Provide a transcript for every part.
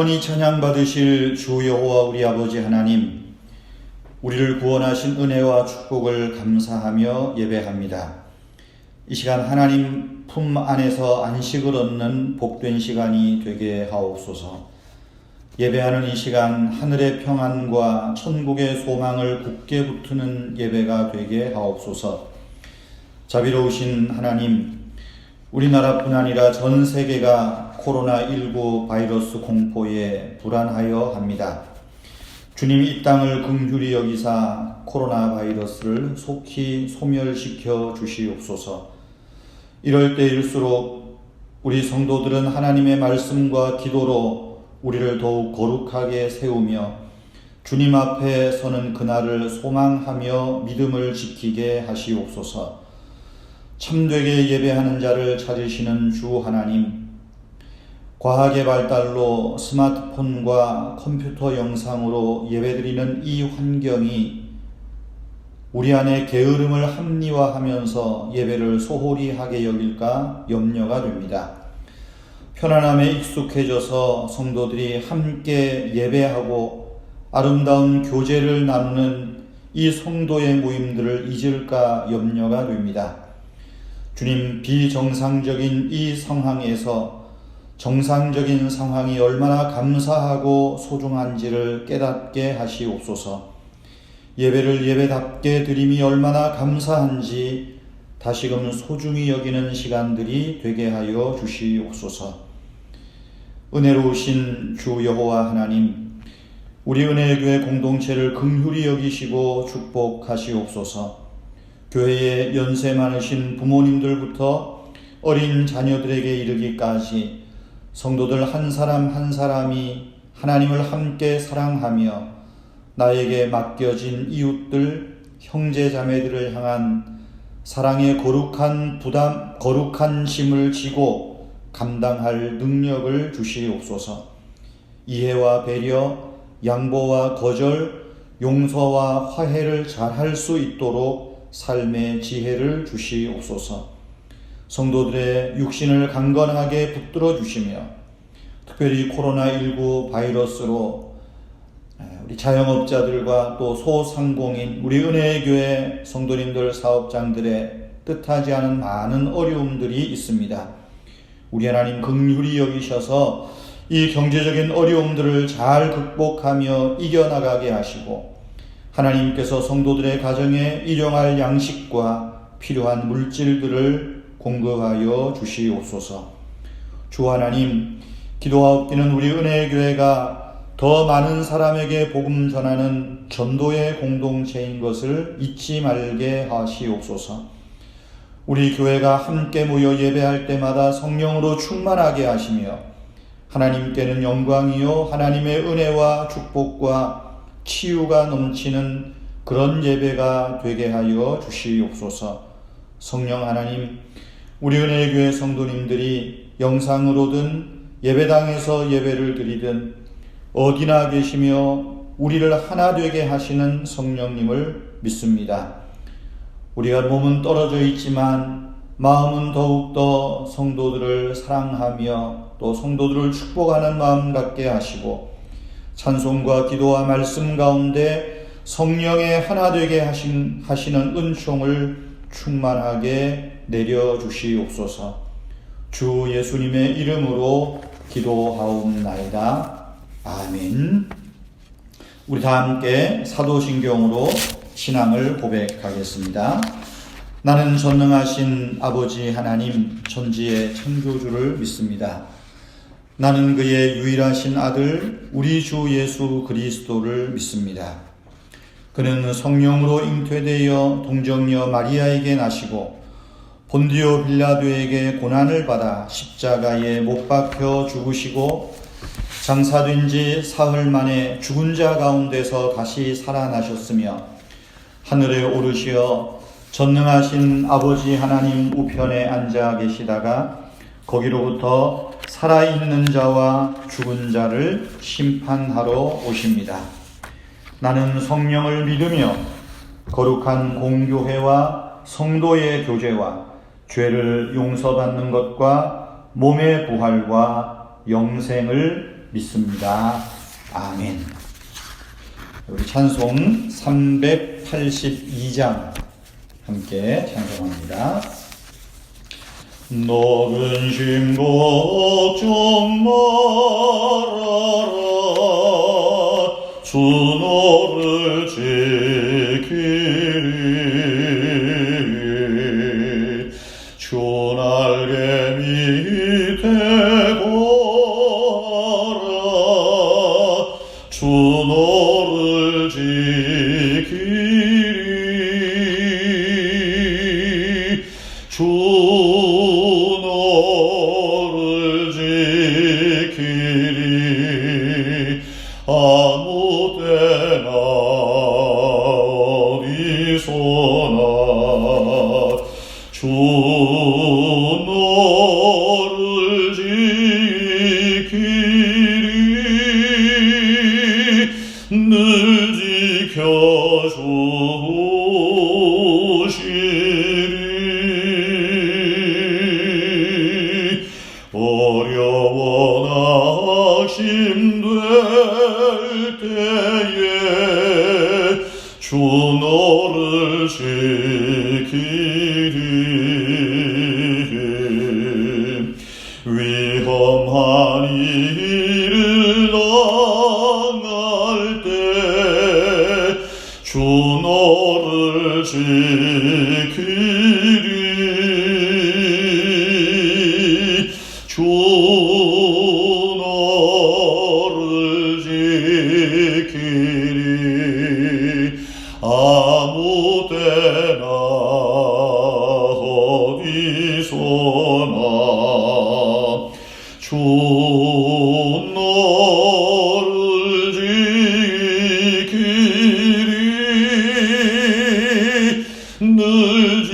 영원히 찬양받으실 주 여호와 우리 아버지 하나님, 우리를 구원하신 은혜와 축복을 감사하며 예배합니다. 이 시간 하나님 품 안에서 안식을 얻는 복된 시간이 되게 하옵소서. 예배하는 이 시간 하늘의 평안과 천국의 소망을 굳게 붙드는 예배가 되게 하옵소서. 자비로우신 하나님, 우리나라뿐 아니라 전 세계가 코로나19 바이러스 공포에 불안하여 합니다. 주님, 이 땅을 긍휼히 여기사 코로나 바이러스를 속히 소멸시켜 주시옵소서. 이럴 때일수록 우리 성도들은 하나님의 말씀과 기도로 우리를 더욱 거룩하게 세우며 주님 앞에 서는 그날을 소망하며 믿음을 지키게 하시옵소서. 참되게 예배하는 자를 찾으시는 주 하나님, 과학의 발달로 스마트폰과 컴퓨터 영상으로 예배드리는 이 환경이 우리 안에 게으름을 합리화하면서 예배를 소홀히 하게 여길까 염려가 됩니다. 편안함에 익숙해져서 성도들이 함께 예배하고 아름다운 교제를 나누는 이 성도의 모임들을 잊을까 염려가 됩니다. 주님, 비정상적인 이 상황에서 정상적인 상황이 얼마나 감사하고 소중한지를 깨닫게 하시옵소서. 예배를 예배답게 드림이 얼마나 감사한지 다시금 소중히 여기는 시간들이 되게 하여 주시옵소서. 은혜로우신 주 여호와 하나님, 우리 은혜의 교회 공동체를 긍휼히 여기시고 축복하시옵소서. 교회에 연세 많으신 부모님들부터 어린 자녀들에게 이르기까지 성도들 한 사람 한 사람이 하나님을 함께 사랑하며 나에게 맡겨진 이웃들, 형제 자매들을 향한 사랑의 거룩한 짐을 지고 감당할 능력을 주시옵소서. 이해와 배려, 양보와 거절, 용서와 화해를 잘할 수 있도록 삶의 지혜를 주시옵소서. 성도들의 육신을 강건하게 붙들어 주시며 특별히 코로나19 바이러스로 우리 자영업자들과 또 소상공인, 우리 은혜의 교회 성도님들, 사업장들의 뜻하지 않은 많은 어려움들이 있습니다. 우리 하나님 긍휼히 여기셔서 이 경제적인 어려움들을 잘 극복하며 이겨나가게 하시고 하나님께서 성도들의 가정에 일용할 양식과 필요한 물질들을 공급하여 주시옵소서. 주 하나님, 기도하옵기는 우리 은혜의 교회가 더 많은 사람에게 복음 전하는 전도의 공동체인 것을 잊지 말게 하시옵소서. 우리 교회가 함께 모여 예배할 때마다 성령으로 충만하게 하시며 하나님께는 영광이요 하나님의 은혜와 축복과 치유가 넘치는 그런 예배가 되게 하여 주시옵소서. 성령 하나님, 우리 은혜의 교회 성도님들이 영상으로든 예배당에서 예배를 드리든 어디나 계시며 우리를 하나 되게 하시는 성령님을 믿습니다. 우리가 몸은 떨어져 있지만 마음은 더욱더 성도들을 사랑하며 또 성도들을 축복하는 마음 갖게 하시고 찬송과 기도와 말씀 가운데 성령의 하나 되게 하시는 은총을 충만하게 내려주시옵소서. 주 예수님의 이름으로 기도하옵나이다. 아멘. 우리 다 함께 사도신경으로 신앙을 고백하겠습니다. 나는 전능하신 아버지 하나님 천지의 창조주를 믿습니다. 나는 그의 유일하신 아들 우리 주 예수 그리스도를 믿습니다. 그는 성령으로 잉태되어 동정녀 마리아에게 나시고 본디오 빌라도에게 고난을 받아 십자가에 못 박혀 죽으시고 장사된 지 사흘 만에 죽은 자 가운데서 다시 살아나셨으며 하늘에 오르시어 전능하신 아버지 하나님 우편에 앉아 계시다가 거기로부터 살아있는 자와 죽은 자를 심판하러 오십니다. 나는 성령을 믿으며 거룩한 공교회와 성도의 교제와 죄를 용서받는 것과 몸의 부활과 영생을 믿습니다. 아멘. 우리 찬송 382장 함께 찬송합니다. 너 근심 걱정 말아라 주 너를 지키리 주 날개 밑에 거하라 주 너를 지키리 주 너를 지키리 아무 때나 어디서나 주 너를 지키리 늘 지켜주시리 어려워 낙심될 때에 주 너를 지키리 위험한 일을 당할 때 주 너를 지키리 주 너를 지키리 아무 때나 어디서나 주 너를 지키리 늘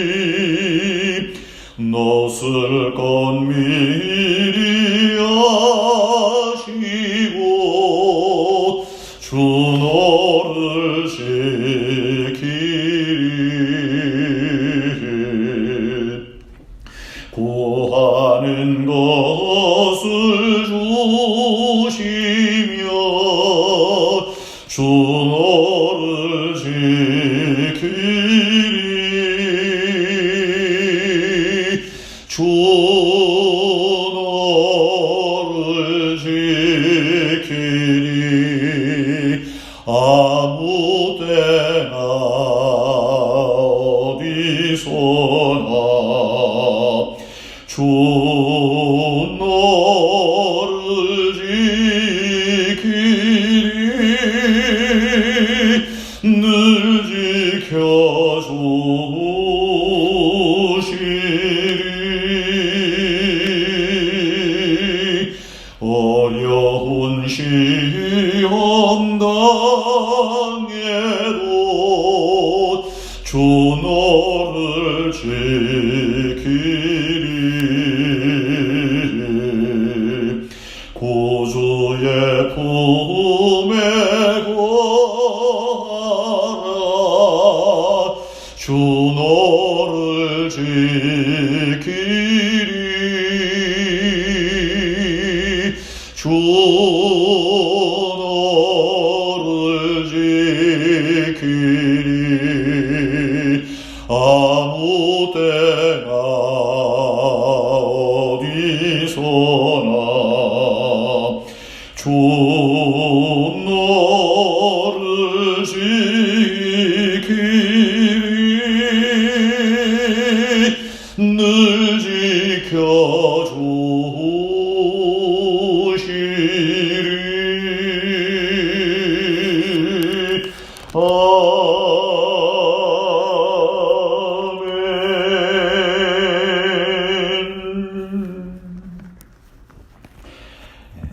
지켜주시리 너슬 것 미리 아시고 주 너를 지키리 구하는 것을 주시며 주 너를 지키리 주 너를 지키리 아무 때나 어디서나 주 너를 지키리 늘 지켜주시리 어려운 시험 당해도 주 너를 지키리 구주의 품에 거하라 주 너를 지키리 주 너를 지키리 아무 때나 어디서나 주 너를 지키리 늘 지켜주시리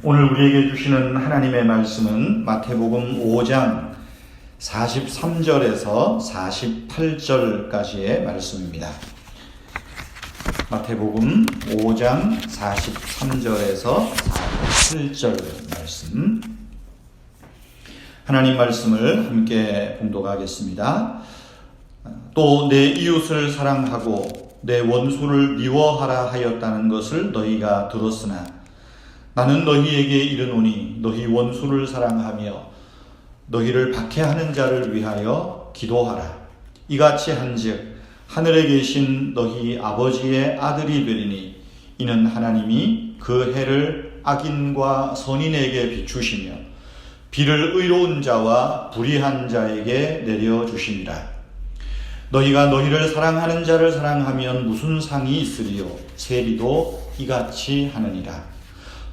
오늘 우리에게 주시는 하나님의 말씀은 마태복음 5장 43절에서 48절까지의 말씀입니다. 마태복음 5장 43절에서 48절 말씀, 하나님 말씀을 함께 봉독하겠습니다. 또 내 이웃을 사랑하고 내 원수를 미워하라 하였다는 것을 너희가 들었으나 나는 너희에게 이르노니 너희 원수를 사랑하며 너희를 박해하는 자를 위하여 기도하라. 이같이 한즉 하늘에 계신 너희 아버지의 아들이 되리니 이는 하나님이 그 해를 악인과 선인에게 비추시며 비를 의로운 자와 불의한 자에게 내려주심이라. 너희가 너희를 사랑하는 자를 사랑하면 무슨 상이 있으리요? 세리도 이같이 하느니라.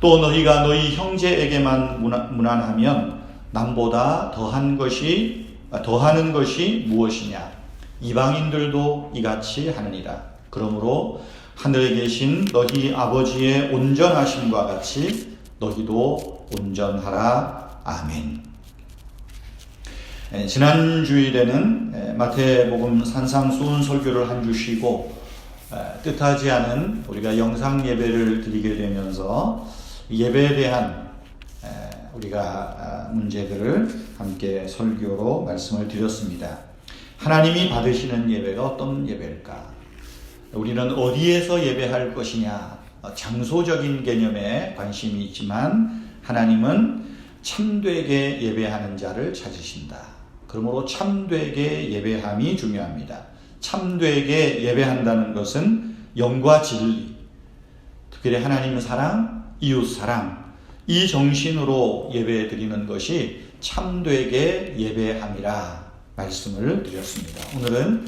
또 너희가 너희 형제에게만 무난하면 남보다 더하는 것이 무엇이냐? 이방인들도 이같이 하느니라. 그러므로 하늘에 계신 너희 아버지의 온전하심과 같이 너희도 온전하라. 아멘. 지난 주일에는 마태복음 산상수훈 설교를 한 주 쉬고 뜻하지 않은 우리가 영상 예배를 드리게 되면서 예배에 대한 우리가 문제들을 함께 설교로 말씀을 드렸습니다. 하나님이 받으시는 예배가 어떤 예배일까? 우리는 어디에서 예배할 것이냐? 장소적인 개념에 관심이 있지만 하나님은 참되게 예배하는 자를 찾으신다. 그러므로 참되게 예배함이 중요합니다. 참되게 예배한다는 것은 영과 진리, 특별히 하나님 사랑, 이웃 사랑, 이 정신으로 예배 드리는 것이 참되게 예배함이라 말씀을 드렸습니다. 오늘은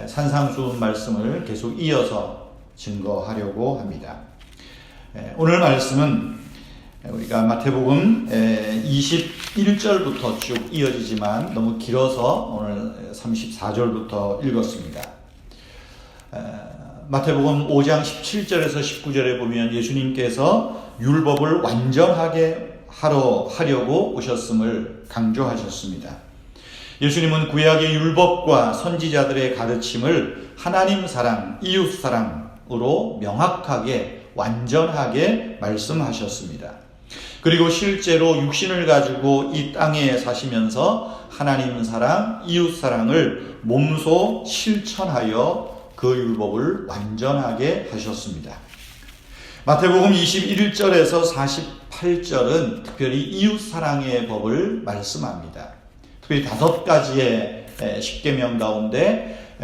산상수훈 말씀을 계속 이어서 증거하려고 합니다. 오늘 말씀은 우리가 마태복음 21절부터 쭉 이어지지만 너무 길어서 오늘 34절부터 읽었습니다. 마태복음 5장 17절에서 19절에 보면 예수님께서 율법을 완전하게 하려고 오셨음을 강조하셨습니다. 예수님은 구약의 율법과 선지자들의 가르침을 하나님 사랑, 이웃 사랑으로 명확하게 완전하게 말씀하셨습니다. 그리고 실제로 육신을 가지고 이 땅에 사시면서 하나님 사랑, 이웃 사랑을 몸소 실천하여 그 율법을 완전하게 하셨습니다. 마태복음 21절에서 48절은 특별히 이웃 사랑의 법을 말씀합니다. 특별히 5가지의 십계명 가운데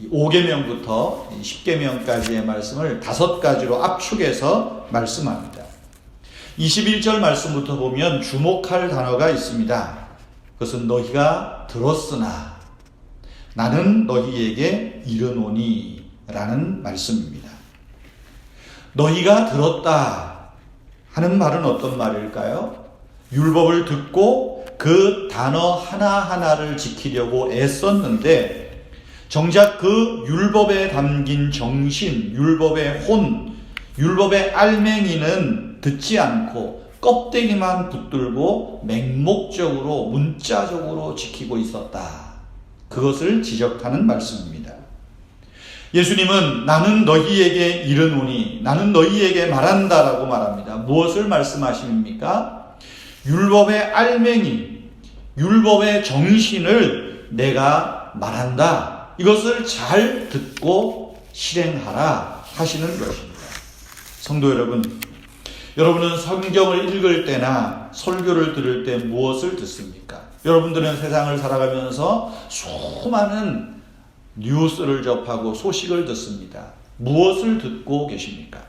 5계명부터 10계명까지의 말씀을 5가지로 압축해서 말씀합니다. 21절 말씀부터 보면 주목할 단어가 있습니다. 그것은 너희가 들었으나 나는 너희에게 이르노니 라는 말씀입니다. 너희가 들었다 하는 말은 어떤 말일까요? 율법을 듣고 그 단어 하나하나를 지키려고 애썼는데 정작 그 율법에 담긴 정신, 율법의 혼, 율법의 알맹이는 듣지 않고 껍데기만 붙들고 맹목적으로 문자적으로 지키고 있었다. 그것을 지적하는 말씀입니다. 예수님은 나는 너희에게 이르노니, 나는 너희에게 말한다라고 말합니다. 무엇을 말씀하십니까? 율법의 알맹이, 율법의 정신을 내가 말한다. 이것을 잘 듣고 실행하라 하시는 것입니다. 성도 여러분, 여러분은 성경을 읽을 때나 설교를 들을 때 무엇을 듣습니까? 여러분들은 세상을 살아가면서 수많은 뉴스를 접하고 소식을 듣습니다. 무엇을 듣고 계십니까?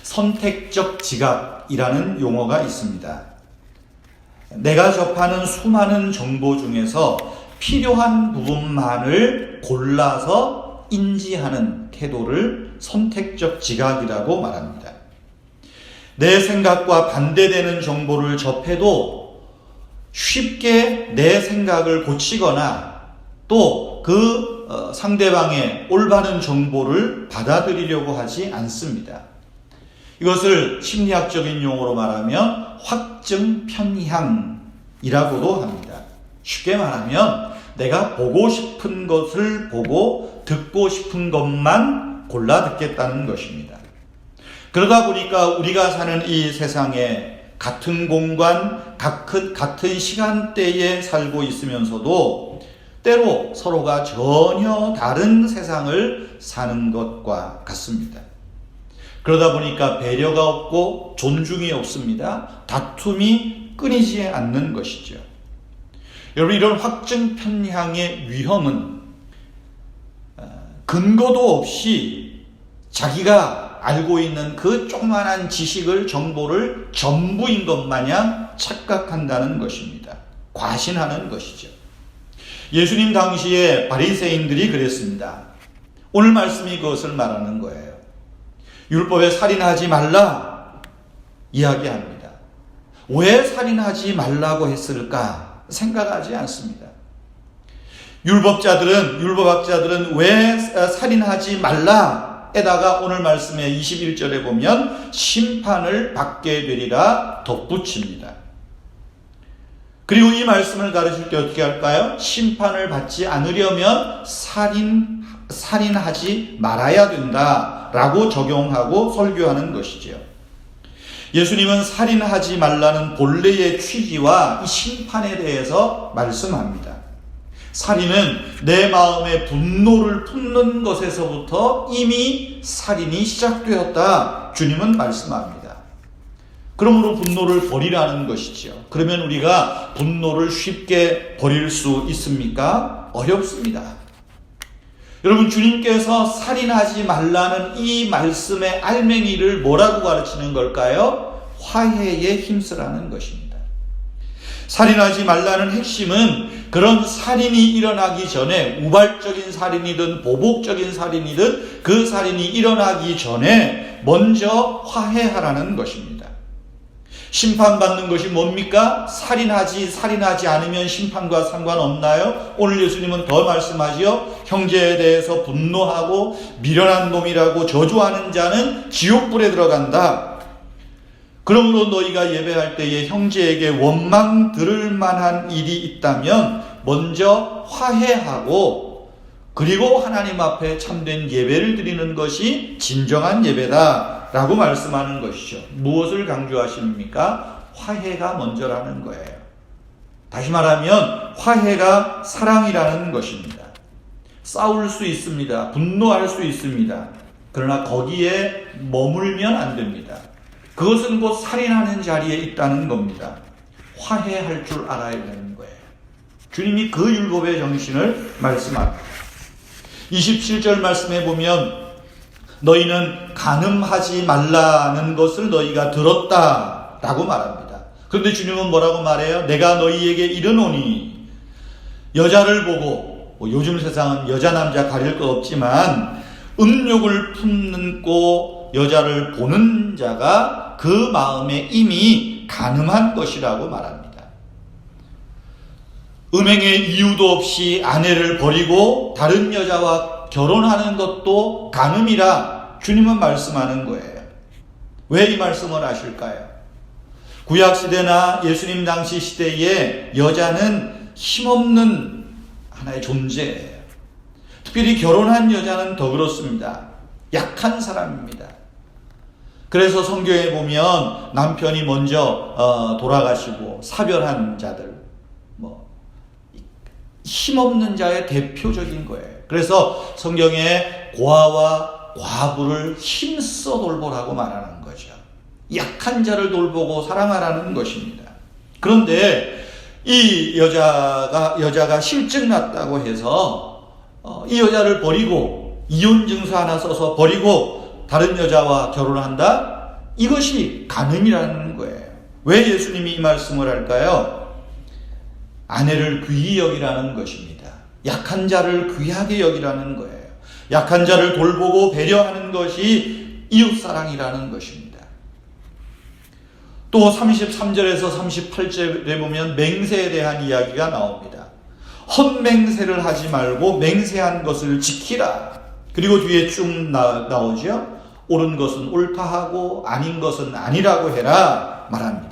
선택적 지각이라는 용어가 있습니다. 내가 접하는 수많은 정보 중에서 필요한 부분만을 골라서 인지하는 태도를 선택적 지각이라고 말합니다. 내 생각과 반대되는 정보를 접해도 쉽게 내 생각을 고치거나 또 그 상대방의 올바른 정보를 받아들이려고 하지 않습니다. 이것을 심리학적인 용어로 말하면 확증 편향이라고도 합니다. 쉽게 말하면 내가 보고 싶은 것을 보고 듣고 싶은 것만 골라 듣겠다는 것입니다. 그러다 보니까 우리가 사는 이 세상에 같은 공간, 같은 시간대에 살고 있으면서도 때로 서로가 전혀 다른 세상을 사는 것과 같습니다. 그러다 보니까 배려가 없고 존중이 없습니다. 다툼이 끊이지 않는 것이죠. 여러분, 이런 확증 편향의 위험은 근거도 없이 자기가 알고 있는 그 조그만한 지식을, 정보를 전부인 것 마냥 착각한다는 것입니다. 과신하는 것이죠. 예수님 당시에 바리새인들이 그랬습니다. 오늘 말씀이 그것을 말하는 거예요. 율법에 살인하지 말라 이야기합니다. 왜 살인하지 말라고 했을까 생각하지 않습니다. 율법학자들은 왜 살인하지 말라에다가 오늘 말씀의 21절에 보면 심판을 받게 되리라 덧붙입니다. 그리고 이 말씀을 가르칠 때 어떻게 할까요? 심판을 받지 않으려면 살인하지 말아야 된다라고 적용하고 설교하는 것이죠. 예수님은 살인하지 말라는 본래의 취지와 이 심판에 대해서 말씀합니다. 살인은 내 마음에 분노를 품는 것에서부터 이미 살인이 시작되었다. 주님은 말씀합니다. 그러므로 분노를 버리라는 것이죠. 그러면 우리가 분노를 쉽게 버릴 수 있습니까? 어렵습니다. 여러분, 주님께서 살인하지 말라는 이 말씀의 알맹이를 뭐라고 가르치는 걸까요? 화해에 힘쓰라는 것입니다. 살인하지 말라는 핵심은 그런 살인이 일어나기 전에, 우발적인 살인이든 보복적인 살인이든 그 살인이 일어나기 전에 먼저 화해하라는 것입니다. 심판받는 것이 뭡니까? 살인하지 않으면 심판과 상관없나요? 오늘 예수님은 더 말씀하지요. 형제에 대해서 분노하고 미련한 놈이라고 저주하는 자는 지옥불에 들어간다. 그러므로 너희가 예배할 때에 형제에게 원망 들을 만한 일이 있다면 먼저 화해하고 그리고 하나님 앞에 참된 예배를 드리는 것이 진정한 예배다 라고 말씀하는 것이죠. 무엇을 강조하십니까? 화해가 먼저라는 거예요. 다시 말하면 화해가 사랑이라는 것입니다. 싸울 수 있습니다. 분노할 수 있습니다. 그러나 거기에 머물면 안 됩니다. 그것은 곧 살인하는 자리에 있다는 겁니다. 화해할 줄 알아야 되는 거예요. 주님이 그 율법의 정신을 말씀합니다. 27절 말씀해 보면 너희는 간음하지 말라는 것을 너희가 들었다 라고 말합니다. 그런데 주님은 뭐라고 말해요? 내가 너희에게 이르노니 여자를 보고, 요즘 세상은 여자 남자 가릴 것 없지만 음욕을 품고 여자를 보는 자가 그 마음에 이미 간음한 것이라고 말합니다. 음행의 이유도 없이 아내를 버리고 다른 여자와 결혼하는 것도 간음이라 주님은 말씀하는 거예요. 왜 이 말씀을 하실까요? 구약시대나 예수님 당시 시대에 여자는 힘없는 하나의 존재예요. 특별히 결혼한 여자는 더 그렇습니다. 약한 사람입니다. 그래서 성경에 보면 남편이 먼저 돌아가시고 사별한 자들, 힘없는 자의 대표적인 거예요. 그래서 성경에 고아와 과부를 힘써 돌보라고 말하는 거죠. 약한 자를 돌보고 사랑하라는 것입니다. 그런데 이 여자가 실증 났다고 해서 이 여자를 버리고 이혼 증서 하나 써서 버리고 다른 여자와 결혼한다? 이것이 간음이라는 거예요. 왜 예수님이 이 말씀을 할까요? 아내를 귀히 여기라는 것입니다. 약한 자를 귀하게 여기라는 거예요. 약한 자를 돌보고 배려하는 것이 이웃사랑이라는 것입니다. 또 33절에서 38절에 보면 맹세에 대한 이야기가 나옵니다. 헛맹세를 하지 말고 맹세한 것을 지키라. 그리고 뒤에 쭉 나오죠. 옳은 것은 옳다 하고 아닌 것은 아니라고 해라 말합니다.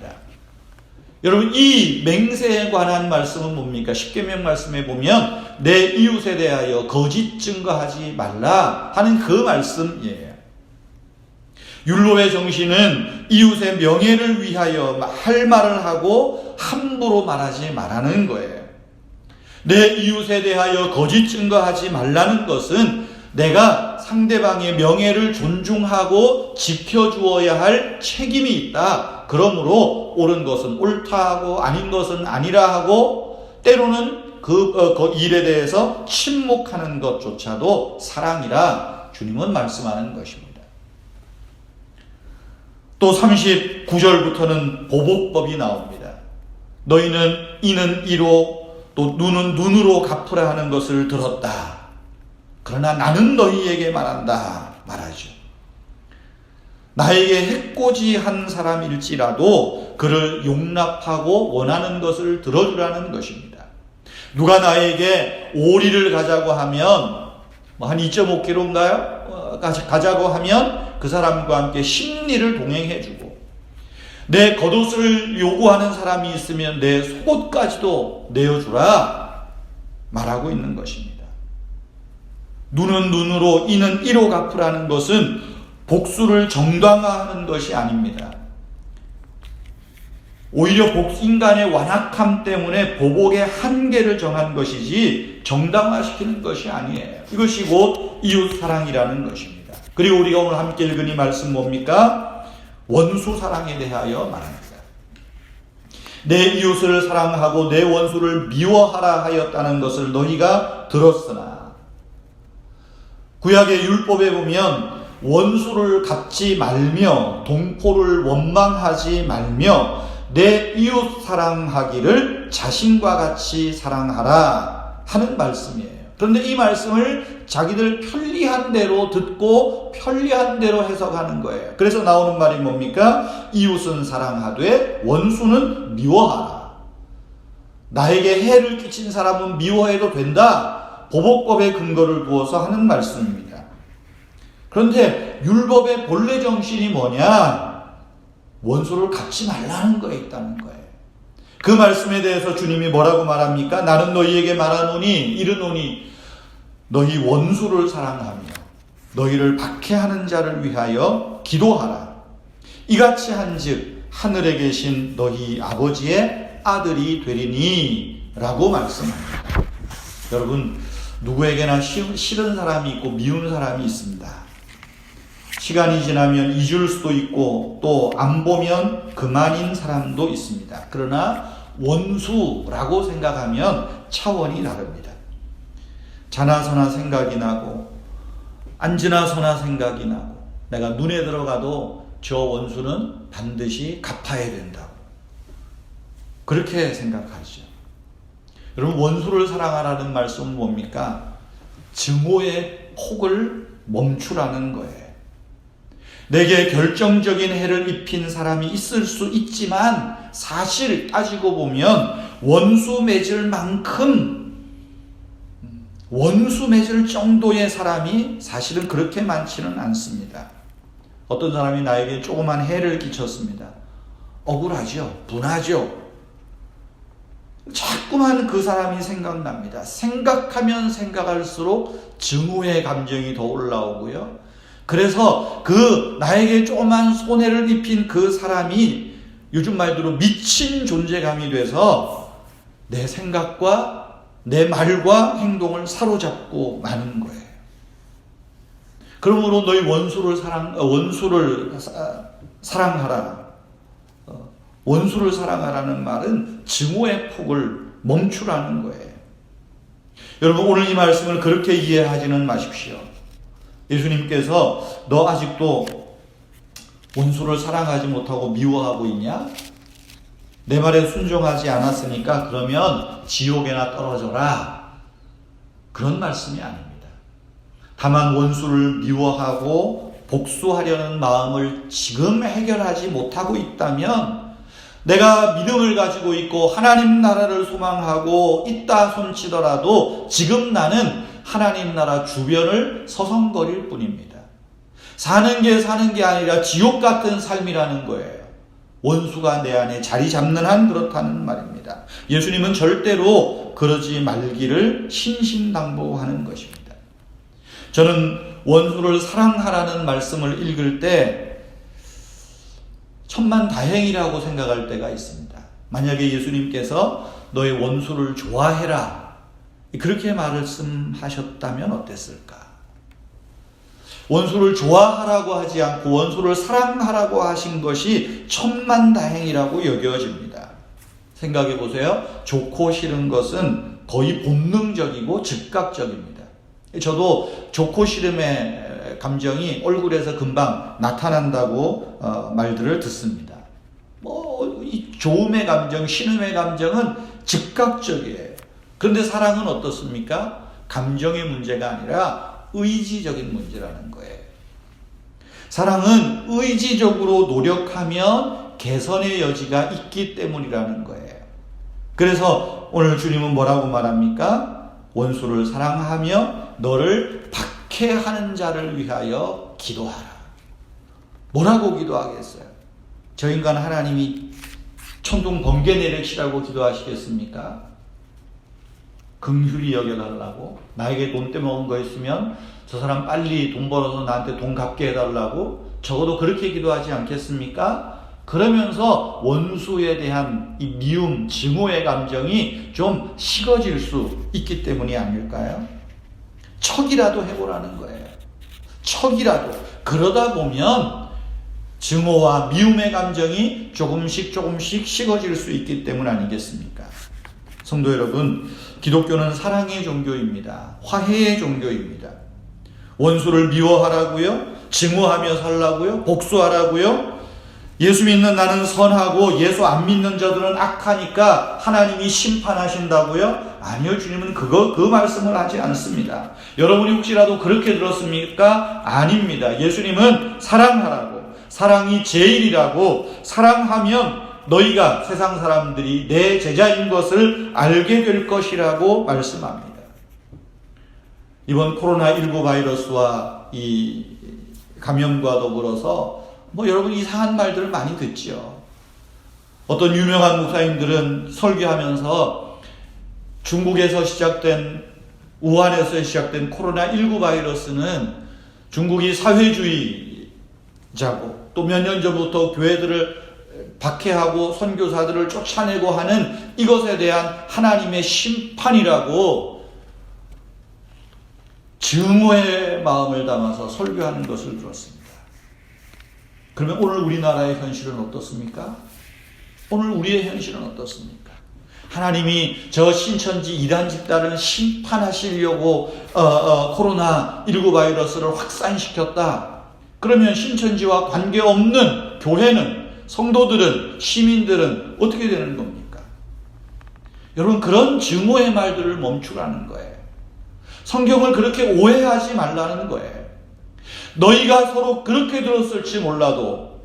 여러분, 이 맹세에 관한 말씀은 뭡니까? 십계명 말씀에 보면 내 이웃에 대하여 거짓 증거하지 말라 하는 그 말씀이에요. 율법의 정신은 이웃의 명예를 위하여 할 말을 하고 함부로 말하지 말라는 거예요. 내 이웃에 대하여 거짓 증거하지 말라는 것은 내가 상대방의 명예를 존중하고 지켜주어야 할 책임이 있다. 그러므로 옳은 것은 옳다 하고 아닌 것은 아니라 하고 때로는 그 일에 대해서 침묵하는 것조차도 사랑이라 주님은 말씀하는 것입니다. 또 39절부터는 보복법이 나옵니다. 너희는 이는 이로 또 눈은 눈으로 갚으라 하는 것을 들었다. 그러나 나는 너희에게 말한다 말하죠. 나에게 해코지한 사람일지라도 그를 용납하고 원하는 것을 들어주라는 것입니다. 누가 나에게 오리를 가자고 하면 한 2.5kg인가요? 가자고 하면 그 사람과 함께 심리를 동행해주고 내 겉옷을 요구하는 사람이 있으면 내 속옷까지도 내어주라 말하고 있는 것입니다. 눈은 눈으로 이는 이로 갚으라는 것은 복수를 정당화하는 것이 아닙니다. 오히려 인간의 완악함 때문에 보복의 한계를 정한 것이지 정당화시키는 것이 아니에요. 이것이 곧 이웃 사랑이라는 것입니다. 그리고 우리가 오늘 함께 읽은 이 말씀 뭡니까? 원수 사랑에 대하여 말합니다. 내 이웃을 사랑하고 내 원수를 미워하라 하였다는 것을 너희가 들었으나 구약의 율법에 보면 원수를 갚지 말며 동포를 원망하지 말며 내 이웃 사랑하기를 자신과 같이 사랑하라 하는 말씀이에요. 그런데 이 말씀을 자기들 편리한 대로 듣고 편리한 대로 해석하는 거예요. 그래서 나오는 말이 뭡니까? 이웃은 사랑하되 원수는 미워하라. 나에게 해를 끼친 사람은 미워해도 된다. 보복법의 근거를 두어서 하는 말씀입니다. 그런데 율법의 본래 정신이 뭐냐? 원수를 갚지 말라는 거에 있다는 거예요. 그 말씀에 대해서 주님이 뭐라고 말합니까? 나는 너희에게 말하노니 이르노니 너희 원수를 사랑하며 너희를 박해하는 자를 위하여 기도하라. 이같이 한즉 하늘에 계신 너희 아버지의 아들이 되리니 라고 말씀합니다. 여러분, 누구에게나 싫은 사람이 있고 미운 사람이 있습니다. 시간이 지나면 잊을 수도 있고 또 안 보면 그만인 사람도 있습니다. 그러나 원수라고 생각하면 차원이 다릅니다. 자나서나 생각이 나고 안 지나서나 생각이 나고 내가 눈에 들어가도 저 원수는 반드시 갚아야 된다고 그렇게 생각하죠. 여러분, 원수를 사랑하라는 말씀은 뭡니까? 증오의 폭을 멈추라는 거예요. 내게 결정적인 해를 입힌 사람이 있을 수 있지만 사실 따지고 보면 원수 맺을 만큼 원수 맺을 정도의 사람이 사실은 그렇게 많지는 않습니다. 어떤 사람이 나에게 조그만 해를 끼쳤습니다. 억울하죠. 분하죠. 자꾸만 그 사람이 생각납니다. 생각하면 생각할수록 증오의 감정이 더 올라오고요. 그래서 그 나에게 조그만 손해를 입힌 그 사람이 요즘 말대로 미친 존재감이 돼서 내 생각과 내 말과 행동을 사로잡고 마는 거예요. 그러므로 너희 원수를 사랑하라. 원수를 사랑하라는 말은 증오의 폭을 멈추라는 거예요. 여러분, 오늘 이 말씀을 그렇게 이해하지는 마십시오. 예수님께서 너 아직도 원수를 사랑하지 못하고 미워하고 있냐? 내 말에 순종하지 않았으니까 그러면 지옥에나 떨어져라. 그런 말씀이 아닙니다. 다만 원수를 미워하고 복수하려는 마음을 지금 해결하지 못하고 있다면 내가 믿음을 가지고 있고 하나님 나라를 소망하고 있다 손치더라도 지금 나는 하나님 나라 주변을 서성거릴 뿐입니다. 사는 게 아니라 지옥 같은 삶이라는 거예요. 원수가 내 안에 자리 잡는 한 그렇다는 말입니다. 예수님은 절대로 그러지 말기를 신신당부하는 것입니다. 저는 원수를 사랑하라는 말씀을 읽을 때 천만다행이라고 생각할 때가 있습니다. 만약에 예수님께서 너의 원수를 좋아해라 그렇게 말씀하셨다면 어땠을까? 원수를 좋아하라고 하지 않고 원수를 사랑하라고 하신 것이 천만다행이라고 여겨집니다. 생각해 보세요. 좋고 싫은 것은 거의 본능적이고 즉각적입니다. 저도 좋고 싫음의 감정이 얼굴에서 금방 나타난다고 말들을 듣습니다. 이 좋음의 감정, 싫음의 감정은 즉각적이에요. 그런데 사랑은 어떻습니까? 감정의 문제가 아니라 의지적인 문제라는 거예요. 사랑은 의지적으로 노력하면 개선의 여지가 있기 때문이라는 거예요. 그래서 오늘 주님은 뭐라고 말합니까? 원수를 사랑하며 너를 박해하는 자를 위하여 기도하라. 뭐라고 기도하겠어요? 저 인간 하나님이 천둥 번개 내리시라고 기도하시겠습니까? 긍휼히 여겨달라고? 나에게 돈 떼먹은 거 있으면 저 사람 빨리 돈 벌어서 나한테 돈 갚게 해달라고? 적어도 그렇게 기도하지 않겠습니까? 그러면서 원수에 대한 이 미움, 증오의 감정이 좀 식어질 수 있기 때문이 아닐까요? 척이라도 해보라는 거예요. 척이라도. 그러다 보면 증오와 미움의 감정이 조금씩 식어질 수 있기 때문 아니겠습니까? 성도 여러분, 기독교는 사랑의 종교입니다. 화해의 종교입니다. 원수를 미워하라고요? 증오하며 살라고요? 복수하라고요? 예수 믿는 나는 선하고 예수 안 믿는 자들은 악하니까 하나님이 심판하신다고요? 아니요, 주님은 그 말씀을 하지 않습니다. 여러분이 혹시라도 그렇게 들었습니까? 아닙니다. 예수님은 사랑하라고, 사랑이 제일이라고, 사랑하면 너희가 세상 사람들이 내 제자인 것을 알게 될 것이라고 말씀합니다. 이번 코로나19 바이러스와 이 감염과 더불어서 여러분 이상한 말들을 많이 듣죠. 어떤 유명한 목사님들은 설교하면서 중국에서 시작된, 우한에서 시작된 코로나19 바이러스는 중국이 사회주의자고 또 몇 년 전부터 교회들을 박해하고 선교사들을 쫓아내고 하는 이것에 대한 하나님의 심판이라고 증오의 마음을 담아서 설교하는 것을 들었습니다. 그러면 오늘 우리나라의 현실은 어떻습니까? 오늘 우리의 현실은 어떻습니까? 하나님이 저 신천지 이단 집단을 심판하시려고 코로나19 바이러스를 확산시켰다. 그러면 신천지와 관계없는 교회는, 성도들은, 시민들은 어떻게 되는 겁니까? 여러분, 그런 증오의 말들을 멈추라는 거예요. 성경을 그렇게 오해하지 말라는 거예요. 너희가 서로 그렇게 들었을지 몰라도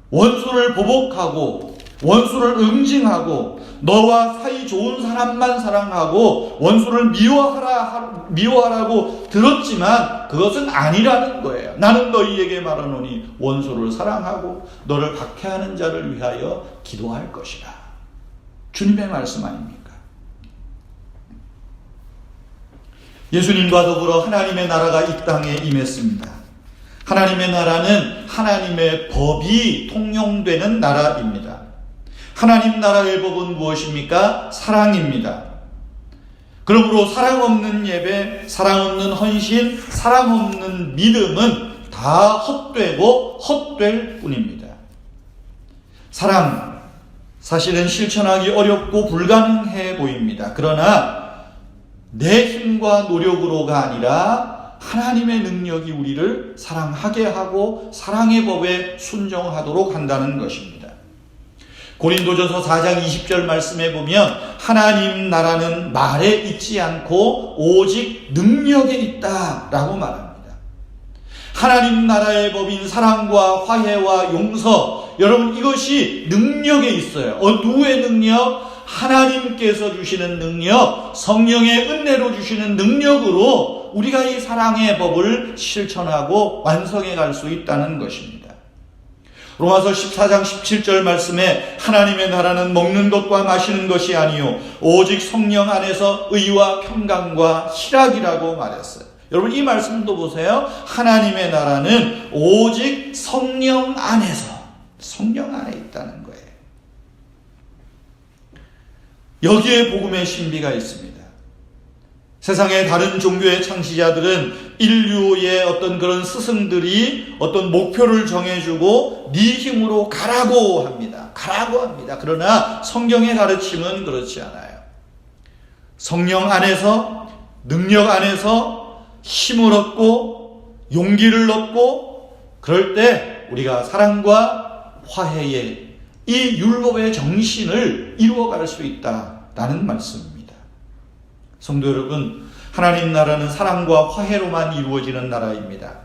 원수를 보복하고 원수를 응징하고 너와 사이 좋은 사람만 사랑하고 원수를 미워하라고 들었지만 그것은 아니라는 거예요. 나는 너희에게 말하노니 원수를 사랑하고 너를 박해하는 자를 위하여 기도할 것이라. 주님의 말씀 아닙니까? 예수님과 더불어 하나님의 나라가 이 땅에 임했습니다. 하나님의 나라는 하나님의 법이 통용되는 나라입니다. 하나님 나라의 법은 무엇입니까? 사랑입니다. 그러므로 사랑 없는 예배, 사랑 없는 헌신, 사랑 없는 믿음은 다 헛되고 헛될 뿐입니다. 사랑, 사실은 실천하기 어렵고 불가능해 보입니다. 그러나 내 힘과 노력으로가 아니라 하나님의 능력이 우리를 사랑하게 하고 사랑의 법에 순종하도록 한다는 것입니다. 고린도전서 4장 20절 말씀에 보면 하나님 나라는 말에 있지 않고 오직 능력에 있다라고 말합니다. 하나님 나라의 법인 사랑과 화해와 용서, 여러분 이것이 능력에 있어요. 누구의 능력? 하나님께서 주시는 능력, 성령의 은혜로 주시는 능력으로 우리가 이 사랑의 법을 실천하고 완성해 갈 수 있다는 것입니다. 로마서 14장 17절 말씀에 하나님의 나라는 먹는 것과 마시는 것이 아니요 오직 성령 안에서 의와 평강과 희락이라고 말했어요. 여러분 이 말씀도 보세요. 하나님의 나라는 오직 성령 안에서, 성령 안에 있다는 거예요. 여기에 복음의 신비가 있습니다. 세상의 다른 종교의 창시자들은 인류의 어떤 그런 스승들이 어떤 목표를 정해주고 네 힘으로 가라고 합니다. 가라고 합니다. 그러나 성경의 가르침은 그렇지 않아요. 성령 안에서, 능력 안에서 힘을 얻고 용기를 얻고 그럴 때 우리가 사랑과 화해의 이 율법의 정신을 이루어갈 수 있다라는 말씀입니다. 성도 여러분, 하나님 나라는 사랑과 화해로만 이루어지는 나라입니다.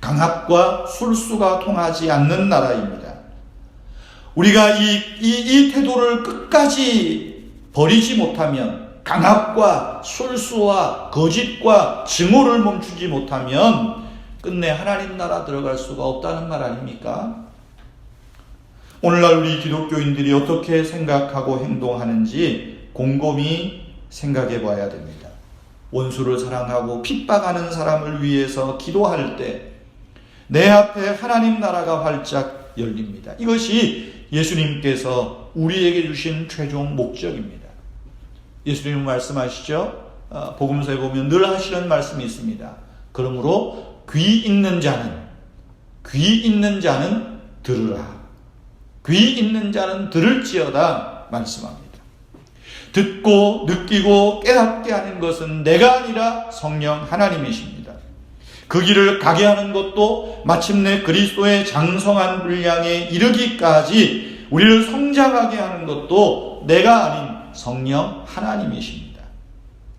강압과 술수가 통하지 않는 나라입니다. 우리가 이 태도를 끝까지 버리지 못하면, 강압과 술수와 거짓과 증오를 멈추지 못하면 끝내 하나님 나라 들어갈 수가 없다는 말 아닙니까? 오늘날 우리 기독교인들이 어떻게 생각하고 행동하는지 곰곰이 생각해 봐야 됩니다. 원수를 사랑하고 핍박하는 사람을 위해서 기도할 때 내 앞에 하나님 나라가 활짝 열립니다. 이것이 예수님께서 우리에게 주신 최종 목적입니다. 예수님은 말씀하시죠. 복음서에 보면 늘 하시는 말씀이 있습니다. 그러므로 귀 있는 자는 들으라. 귀 있는 자는 들을지어다 말씀합니다. 듣고 느끼고 깨닫게 하는 것은 내가 아니라 성령 하나님이십니다. 그 길을 가게 하는 것도 마침내 그리스도의 장성한 분량에 이르기까지 우리를 성장하게 하는 것도 내가 아닌 성령 하나님이십니다.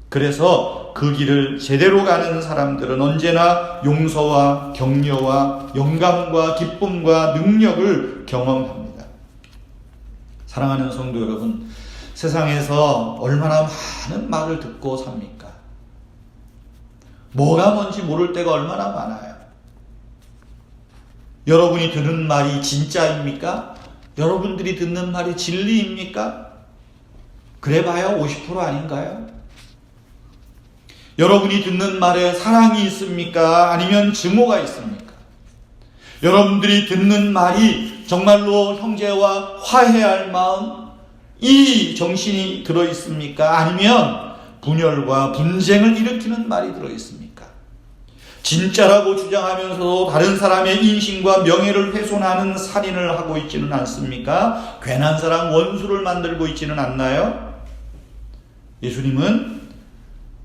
그래서 그 길을 제대로 가는 사람들은 언제나 용서와 격려와 영감과 기쁨과 능력을 경험합니다. 사랑하는 성도 여러분, 세상에서 얼마나 많은 말을 듣고 삽니까? 뭐가 뭔지 모를 때가 얼마나 많아요. 여러분이 듣는 말이 진짜입니까? 여러분들이 듣는 말이 진리입니까? 그래봐야 50% 아닌가요? 여러분이 듣는 말에 사랑이 있습니까? 아니면 증오가 있습니까? 여러분들이 듣는 말이 정말로 형제와 화해할 마음, 이 정신이 들어있습니까? 아니면 분열과 분쟁을 일으키는 말이 들어있습니까? 진짜라고 주장하면서도 다른 사람의 인신과 명예를 훼손하는 살인을 하고 있지는 않습니까? 괜한 사람 원수를 만들고 있지는 않나요? 예수님은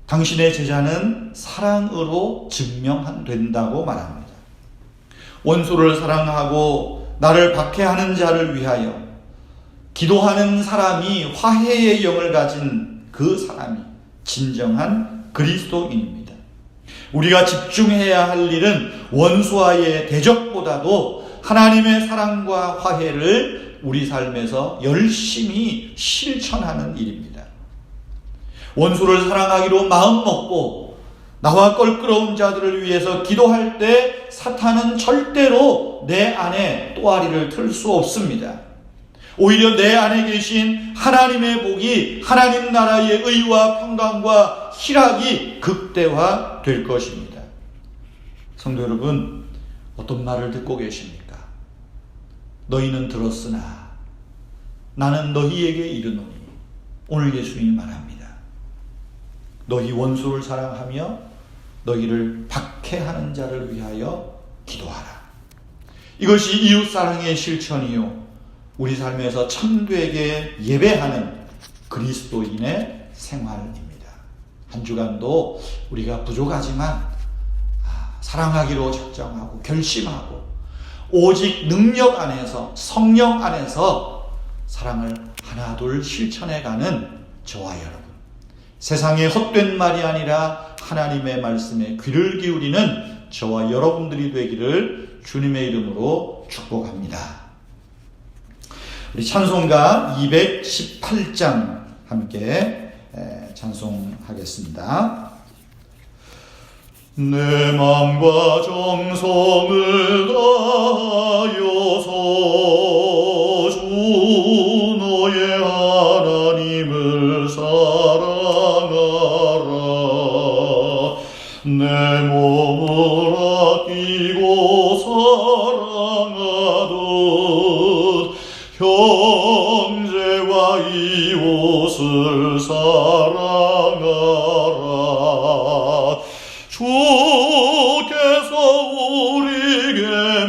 당신의 제자는 사랑으로 증명된다고 말합니다. 원수를 사랑하고 나를 박해하는 자를 위하여 기도하는 사람이 화해의 영을 가진 그 사람이 진정한 그리스도인입니다. 우리가 집중해야 할 일은 원수와의 대적보다도 하나님의 사랑과 화해를 우리 삶에서 열심히 실천하는 일입니다. 원수를 사랑하기로 마음먹고 나와 껄끄러운 자들을 위해서 기도할 때 사탄은 절대로 내 안에 또아리를 틀 수 없습니다. 오히려 내 안에 계신 하나님의 복이, 하나님 나라의 의와 평강과 희락이 극대화될 것입니다. 성도 여러분, 어떤 말을 듣고 계십니까? 너희는 들었으나 나는 너희에게 이르노니. 오늘 예수님이 말합니다. 너희 원수를 사랑하며 너희를 박해하는 자를 위하여 기도하라. 이것이 이웃사랑의 실천이요, 우리 삶에서 참되게 예배하는 그리스도인의 생활입니다. 한 주간도 우리가 부족하지만 사랑하기로 작정하고 결심하고 오직 능력 안에서, 성령 안에서 사랑을 하나둘 실천해가는 저와 여러분, 세상의 헛된 말이 아니라 하나님의 말씀에 귀를 기울이는 저와 여러분들이 되기를 주님의 이름으로 축복합니다. 우리 찬송가 218장 함께 찬송하겠습니다. 내 마음과 정성을 다하여서 주 너의 하나님을 사랑하라. 내 몸을 아끼고 사랑하듯 형제와 이웃을 사랑하라. 주께서 우리에게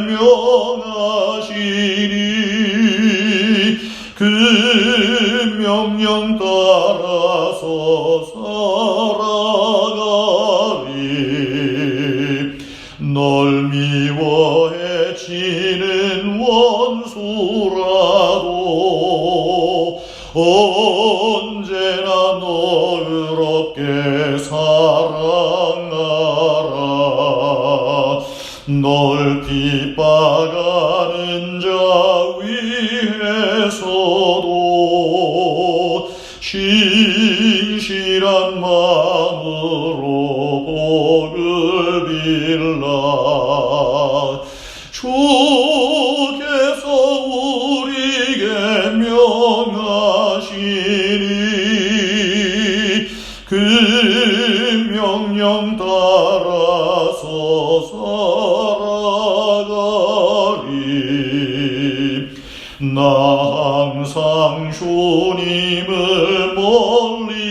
명하시니 그 명령 따라서 살아가리. 널 미워해 치는 원수라도 언제나 너를 어깨 사랑하라. 널 핍박하는 자 위에서도 신실한 마음으로 복을 빌라. 주께서 우리에게 명하시니 그 명령 따라서 살아가리. 나 항상 주님을 멀리하고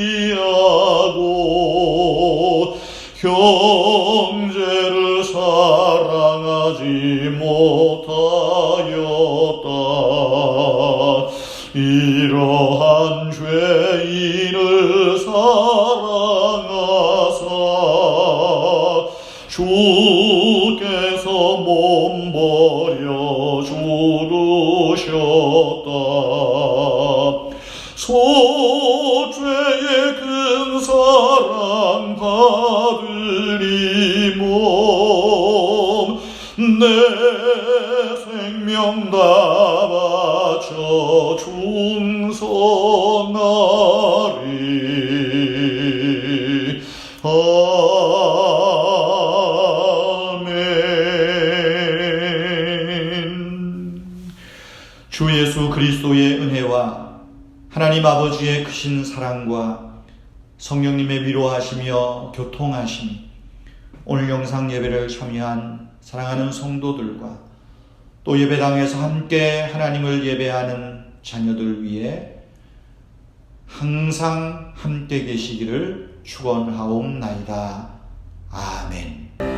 형제를 사랑하지 못하였다. 이러한 죄인을 사랑하사 주께서 몸버려 죽으셨다. 소죄의 큰 사랑 받으리 몸 내 생명 다 바쳐 충성하리. 아멘. 주 예수 그리스도의 은혜와 하나님 아버지의 크신 사랑과 성령님의 위로하시며 교통하심이 오늘 영상 예배를 참여한 사랑하는 성도들과 또 예배당에서 함께 하나님을 예배하는 자녀들 위해 항상 함께 계시기를 축원하옵나이다. 아멘.